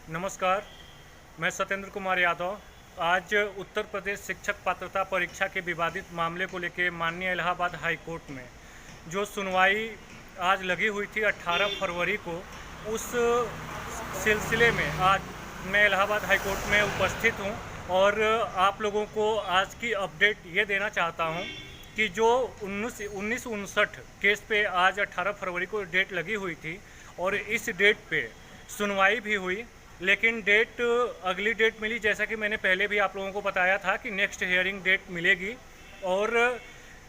नमस्कार, मैं सत्येंद्र कुमार यादव। आज उत्तर प्रदेश शिक्षक पात्रता परीक्षा के विवादित मामले को लेकर माननीय इलाहाबाद हाई कोर्ट में जो सुनवाई आज लगी हुई थी 18 फरवरी को, उस सिलसिले में आज मैं इलाहाबाद हाई कोर्ट में उपस्थित हूं और आप लोगों को आज की अपडेट ये देना चाहता हूं कि जो 1959 केस पे आज 18 फरवरी को डेट लगी हुई थी और इस डेट पे सुनवाई भी हुई, लेकिन डेट अगली डेट मिली। जैसा कि मैंने पहले भी आप लोगों को बताया था कि नेक्स्ट हियरिंग डेट मिलेगी। और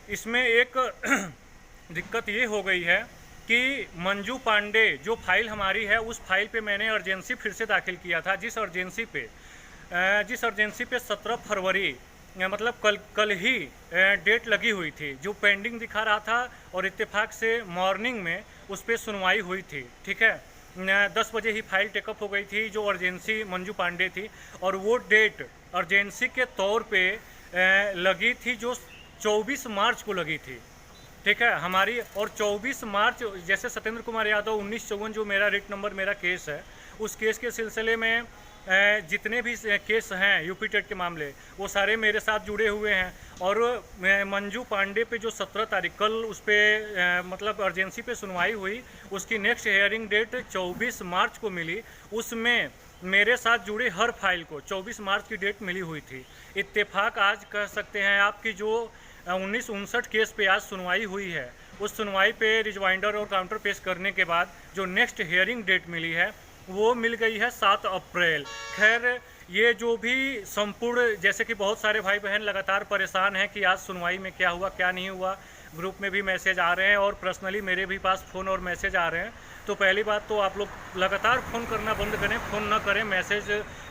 इसमें एक दिक्कत ये हो गई है कि मंजू पांडे जो फाइल हमारी है, उस फाइल पे मैंने अर्जेंसी फिर से दाखिल किया था, जिस अर्जेंसी पे 17 फरवरी मतलब कल ही डेट लगी हुई थी, जो पेंडिंग दिखा रहा था और इत्तेफाक से मॉर्निंग में उस पर सुनवाई हुई थी। ठीक है, 10 बजे ही फाइल टेकअप हो गई थी, जो अर्जेंसी मंजू पांडे थी, और वो डेट अर्जेंसी के तौर पे लगी थी जो 24 मार्च को लगी थी। ठीक है हमारी, और 24 मार्च जैसे सत्येंद्र कुमार यादव 1954 जो मेरा रिट नंबर मेरा केस है, उस केस के सिलसिले में जितने भी केस हैं यूपी टेट के मामले, वो सारे मेरे साथ जुड़े हुए हैं। और मंजू पांडे पे जो 17 तारीख कल उस पर मतलब अर्जेंसी पे सुनवाई हुई, उसकी नेक्स्ट हियरिंग डेट 24 मार्च को मिली। उसमें मेरे साथ जुड़े हर फाइल को 24 मार्च की डेट मिली हुई थी। इत्तेफाक आज कह सकते हैं आपकी जो 1959 केस पे आज सुनवाई हुई है, उस सुनवाई पे रिजवाइंडर और काउंटर पेश करने के बाद जो नेक्स्ट हियरिंग डेट मिली है वो मिल गई है 7 अप्रैल। खैर, ये जो भी संपूर्ण, जैसे कि बहुत सारे भाई बहन लगातार परेशान हैं कि आज सुनवाई में क्या हुआ क्या नहीं हुआ, ग्रुप में भी मैसेज आ रहे हैं और पर्सनली मेरे भी पास फ़ोन और मैसेज आ रहे हैं। तो पहली बात तो आप लोग लगातार फ़ोन करना बंद करें, फ़ोन ना करें, मैसेज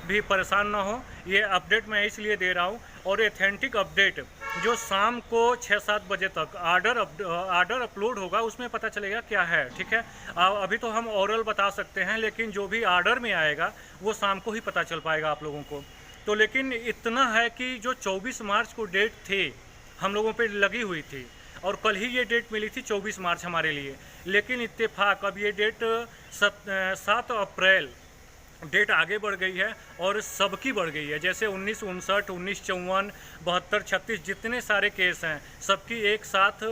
भी परेशान ना हो। ये अपडेट मैं इसलिए दे रहा हूँ, और एथेंटिक अपडेट जो शाम को 6-7 बजे तक आर्डर अपलोड होगा, उसमें पता चलेगा क्या है। ठीक है, अभी तो हम ओरल बता सकते हैं, लेकिन जो भी आर्डर में आएगा वो शाम को ही पता चल पाएगा आप लोगों को। तो लेकिन इतना है कि जो 24 मार्च को डेट थी हम लोगों पे लगी हुई थी, और कल ही ये डेट मिली थी 24 मार्च हमारे लिए, लेकिन इत्तेफाक अब ये डेट 7 अप्रैल डेट आगे बढ़ गई है और सबकी बढ़ गई है। जैसे 1959, 1954, 72, 36 जितने सारे केस हैं, सबकी एक साथ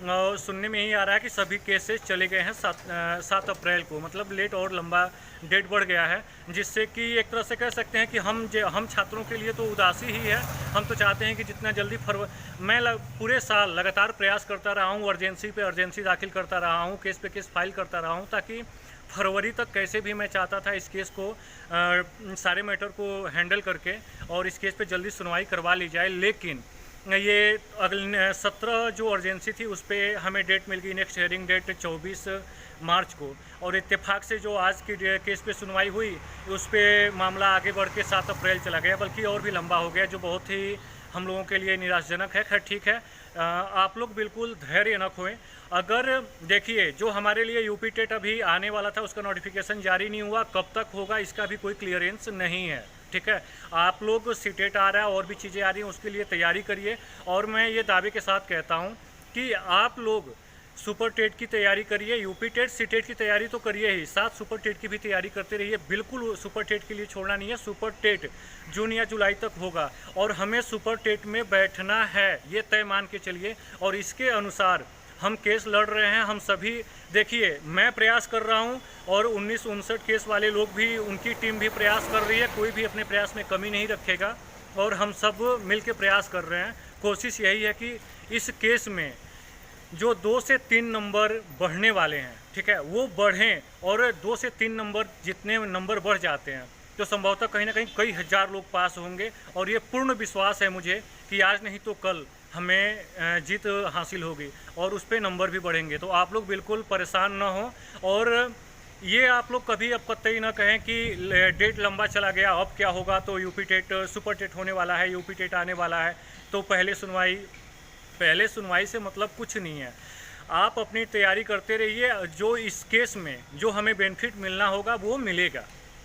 सुनने में ही आ रहा है कि सभी केसेस चले गए हैं 7 अप्रैल को। मतलब लेट और लंबा डेट बढ़ गया है, जिससे कि एक तरह से कह सकते हैं कि हम छात्रों के लिए तो उदासी ही है। हम तो चाहते हैं कि जितना जल्दी मैं पूरे साल लगातार प्रयास करता रहा हूँ, अर्जेंसी पे अर्जेंसी दाखिल करता रहा हूँ, केस पे केस फाइल करता रहा हूँ, ताकि फरवरी तक कैसे भी मैं चाहता था इस केस को सारे मैटर को हैंडल करके और इस केस पे जल्दी सुनवाई करवा ली जाए। लेकिन ये अगले 17 जो अर्जेंसी थी उस पर हमें डेट मिल गई, नेक्स्ट हियरिंग डेट 24 मार्च को, और इत्तेफाक से जो आज की केस पे सुनवाई हुई उस पर मामला आगे बढ़ के 7 अप्रैल चला गया, बल्कि और भी लंबा हो गया, जो बहुत ही हम लोगों के लिए निराशाजनक है। खैर ठीक है, आप लोग बिल्कुल धैर्य न खोएं। अगर देखिए, जो हमारे लिए यूपी टेट अभी आने वाला था उसका नोटिफिकेशन जारी नहीं हुआ, कब तक होगा इसका भी कोई क्लियरेंस नहीं है। ठीक है, आप लोग सीटेट आ रहा है और भी चीज़ें आ रही हैं, उसके लिए तैयारी करिए। और मैं ये दावे के साथ कहता हूँ कि आप लोग सुपर टेट की तैयारी करिए, यूपी टेट सी टेट की तैयारी तो करिए ही, साथ सुपर टेट की भी तैयारी करते रहिए। बिल्कुल सुपर टेट के लिए छोड़ना नहीं है। सुपर टेट जून या जुलाई तक होगा और हमें सुपर टेट में बैठना है, ये तय मान के चलिए। और इसके अनुसार हम केस लड़ रहे हैं, हम सभी। देखिए, मैं प्रयास कर रहा हूं और 1959 केस वाले लोग भी, उनकी टीम भी प्रयास कर रही है, कोई भी अपने प्रयास में कमी नहीं रखेगा और हम सब मिल के प्रयास कर रहे हैं। कोशिश यही है कि इस केस में जो 2 से 3 नंबर बढ़ने वाले हैं, ठीक है, वो बढ़ें, और 2 से 3 नंबर जितने नंबर बढ़ जाते हैं तो संभवतः कहीं ना कहीं कई हज़ार लोग पास होंगे। और ये पूर्ण विश्वास है मुझे कि आज नहीं तो कल हमें जीत हासिल होगी और उस पर नंबर भी बढ़ेंगे। तो आप लोग बिल्कुल परेशान ना हो, और ये आप लोग कभी अब कतई ना कहें कि डेट लंबा चला गया, अब क्या होगा, तो यूपी टेट सुपर टेट होने वाला है, यूपी टेट आने वाला है, तो पहले सुनवाई से मतलब कुछ नहीं है। आप अपनी तैयारी करते रहिए, जो इस केस में जो हमें बेनिफिट मिलना होगा वो मिलेगा।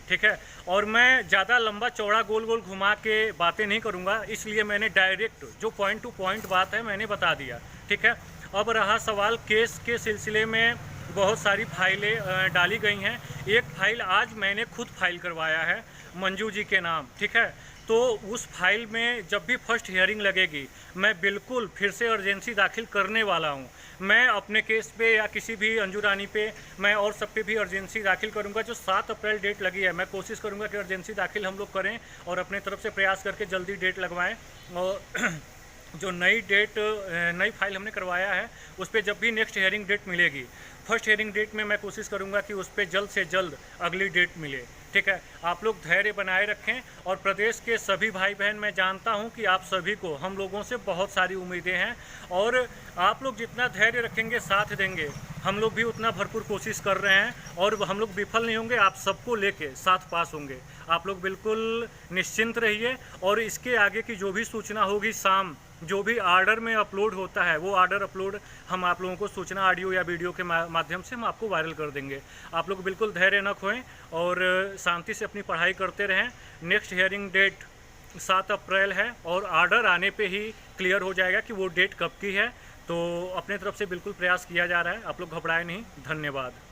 ठीक है, और मैं ज़्यादा लंबा चौड़ा गोल गोल घुमा के बातें नहीं करूँगा, इसलिए मैंने डायरेक्ट जो पॉइंट टू पॉइंट बात है मैंने बता दिया। ठीक है, अब रहा सवाल केस के सिलसिले में बहुत सारी फाइलें डाली गई हैं। एक फाइल आज मैंने खुद फाइल करवाया है मंजू जी के नाम, ठीक है। तो उस फाइल में जब भी फर्स्ट हियरिंग लगेगी मैं बिल्कुल फिर से अर्जेंसी दाखिल करने वाला हूं। मैं अपने केस पे या किसी भी अंजू रानी पे मैं और सब पे भी अर्जेंसी दाखिल करूंगा। जो 7 अप्रैल डेट लगी है, मैं कोशिश करूंगा कि अर्जेंसी दाखिल हम लोग करें और अपने तरफ से प्रयास करके जल्दी डेट लगवाएं। और जो नई फाइल हमने करवाया है उस पर जब भी नेक्स्ट हियरिंग डेट मिलेगी, फर्स्ट हियरिंग डेट में मैं कोशिश करूंगा कि उस पर जल्द से जल्द अगली डेट मिले, ठीक है। आप लोग धैर्य बनाए रखें। और प्रदेश के सभी भाई बहन, मैं जानता हूं कि आप सभी को हम लोगों से बहुत सारी उम्मीदें हैं और आप लोग जितना धैर्य रखेंगे, साथ देंगे, हम लोग भी उतना भरपूर कोशिश कर रहे हैं और हम लोग विफल नहीं होंगे। आप सबको लेके साथ पास होंगे। आप लोग बिल्कुल निश्चिंत रहिए। और इसके आगे की जो भी सूचना होगी, शाम जो भी आर्डर में अपलोड होता है वो आर्डर अपलोड हम आप लोगों को सूचना ऑडियो या वीडियो के माध्यम से हम आपको वायरल कर देंगे। आप लोग बिल्कुल धैर्य न खोएं और शांति से अपनी पढ़ाई करते रहें। नेक्स्ट हियरिंग डेट 7 अप्रैल है और आर्डर आने पे ही क्लियर हो जाएगा कि वो डेट कब की है। तो अपने तरफ से बिल्कुल प्रयास किया जा रहा है, आप लोग घबराएं नहीं। धन्यवाद।